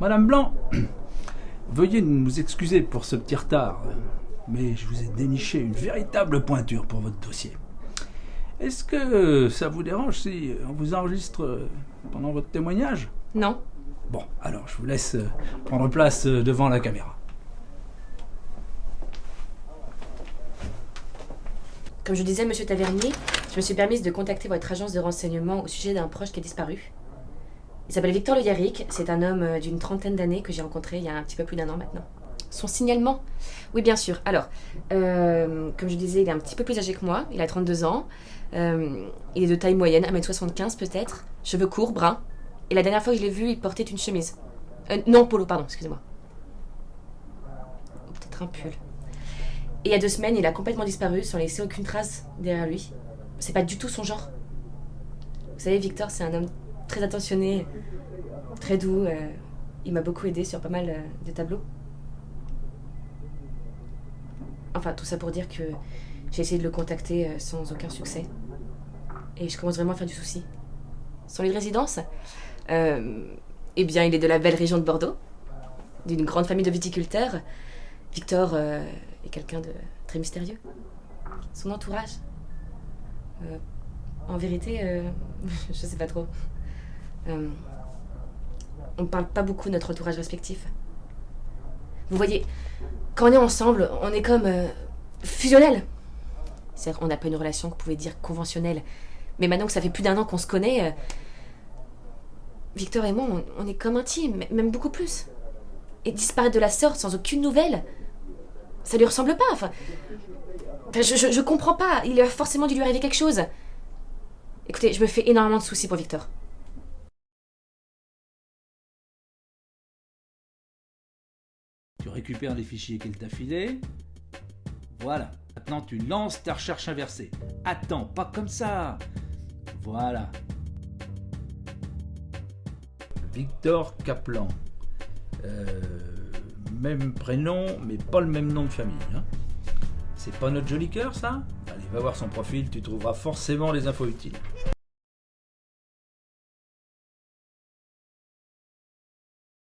Madame Blanc, veuillez nous excuser pour ce petit retard, mais je vous ai déniché une véritable pointure pour votre dossier. Est-ce que ça vous dérange si on vous enregistre pendant votre témoignage? Non. Bon, alors je vous laisse prendre place devant la caméra. Comme je disais, monsieur Tavernier, je me suis permise de contacter votre agence de renseignement au sujet d'un proche qui a disparu. Il s'appelle Victor Le Yarrick, c'est un homme d'une trentaine d'années que j'ai rencontré il y a un petit peu plus d'1 an maintenant. Son signalement? Oui, bien sûr. Alors, comme je disais, il est un petit peu plus âgé que moi, il a 32 ans. Il est de taille moyenne, 1m75 peut-être, cheveux courts, bruns. Et la dernière fois que je l'ai vu, il portait une chemise. Non, polo, pardon, excusez-moi. Ou peut-être un pull. Et il y a 2 semaines, il a complètement disparu sans laisser aucune trace derrière lui. C'est pas du tout son genre. Vous savez, Victor, c'est un homme très attentionné, très doux. Il m'a beaucoup aidé sur pas mal de tableaux. Enfin, tout ça pour dire que j'ai essayé de le contacter sans aucun succès. Et je commence vraiment à faire du souci. Son lieu de résidence, eh bien, il est de la belle région de Bordeaux, d'une grande famille de viticulteurs. Victor est quelqu'un de très mystérieux. Son entourage, en vérité, je sais pas trop. On parle pas beaucoup de notre entourage respectif. Vous voyez, quand on est ensemble, on est comme fusionnels. C'est-à-dire qu'on n'a pas une relation que vous pouvez dire conventionnelle. Mais maintenant que ça fait plus d'1 an qu'on se connaît, Victor et moi, on est comme intimes, même beaucoup plus. Et disparaître de la sorte sans aucune nouvelle, ça lui ressemble pas. Enfin, je comprends pas. Il a forcément dû lui arriver quelque chose. Écoutez, je me fais énormément de soucis pour Victor. Tu récupères les fichiers qu'il t'a filés. Voilà. Maintenant, tu lances ta recherche inversée. Attends, pas comme ça. Voilà. Victor Kaplan. Même prénom, mais pas le même nom de famille. Hein. C'est pas notre joli cœur, ça? Allez, va voir son profil, tu trouveras forcément les infos utiles.